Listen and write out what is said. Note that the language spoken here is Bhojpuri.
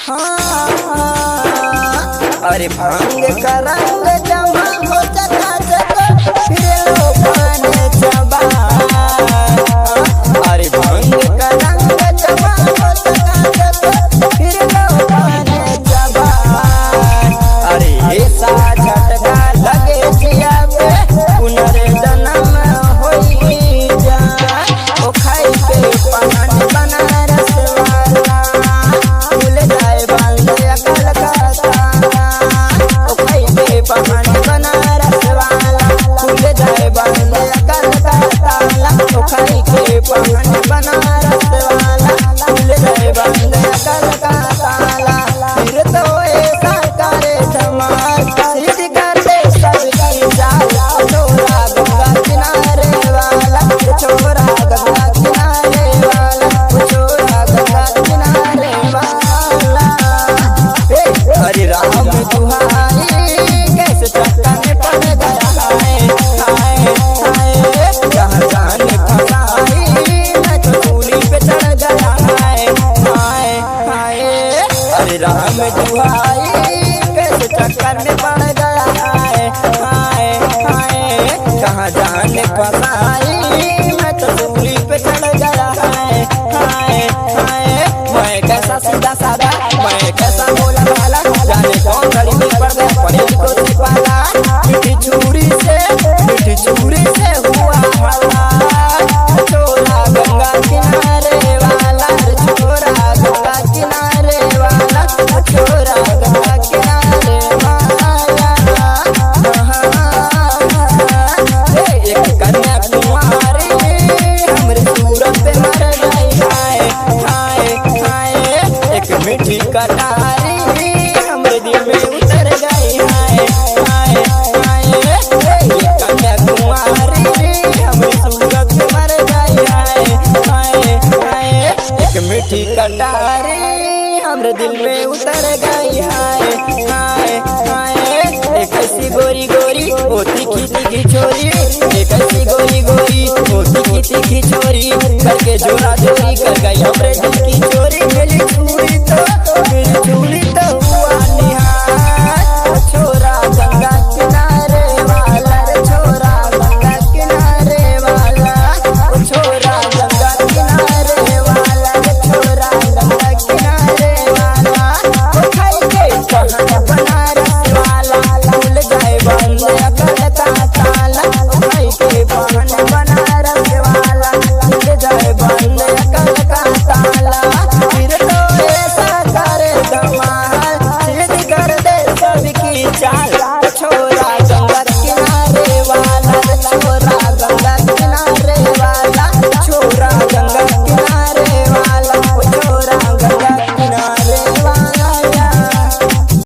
अरे भांग का रंग जमा हो चकाचक फिर लो पान चबा। अरे भांग का रंग जमा हो चकाचक फिर लो पान चबा। अरे ऐसा झटका लगे जिया पे पुनर्जन्म होई जा। ओ खाई पे पान बनारस वाला भूल जाए बांधे अकल का ताला। ओ खाई पे पान बनारस वाला भूल जाए बांधे अकल का ताला। ओ खाई पे पान बनारस वाला भूल जाए बांधे अकल का ताला। फिर तो ऐसा करे धमाल सिद्ध कर दे सबकी जाल। छोरा गंगा किनारे वाला छोरा गंगा किनारे वाला छोरा गंगा किनारे वाला। हरे राम दुहाई कैसे चक्कर में पड़ गया है हाय हाय। जहाँ जाने फसाई मैं तो सूली पे चढ़ गया है हाय हाय। हरे राम दुहाई कैसे चक्कर में पड़ गया है हाय हाय। जहाँ जाने फसाई मैं तो सूली पे चढ़ गया है हाय हाय। मैं कैसा सीधा साधा मैं कैसा बोला भाला जाने कौन घड़ी में पड़ गया पड़े को सिपाला। मीठी चूड़ी से हुआ हला। छोरा गंगा किनारे वाला छोरा गंगा किनारे वाला छोरा गंगा किनारे वाला। एक कन्या कुमारी हमरे सूरत पे मर गई हाय हाय हाय। एक मीठी कटारी हमरे दिल में उतर गई हाय हाय हाय। एक कन्या कुमारी हमरे सूरत पे मर गई हाय हाय हाय। एक मीठी कटारी हमरे दिल में उतर गई हाय हाय हाय। एक ऐसी गोरी गोरी ओ तीखी तीखी छोरी एक ऐसी गोरी गोरी ओ तीखी तीखी छोरी करके जोरा जोरी कर गई हमरे दिल की चोरी मिली।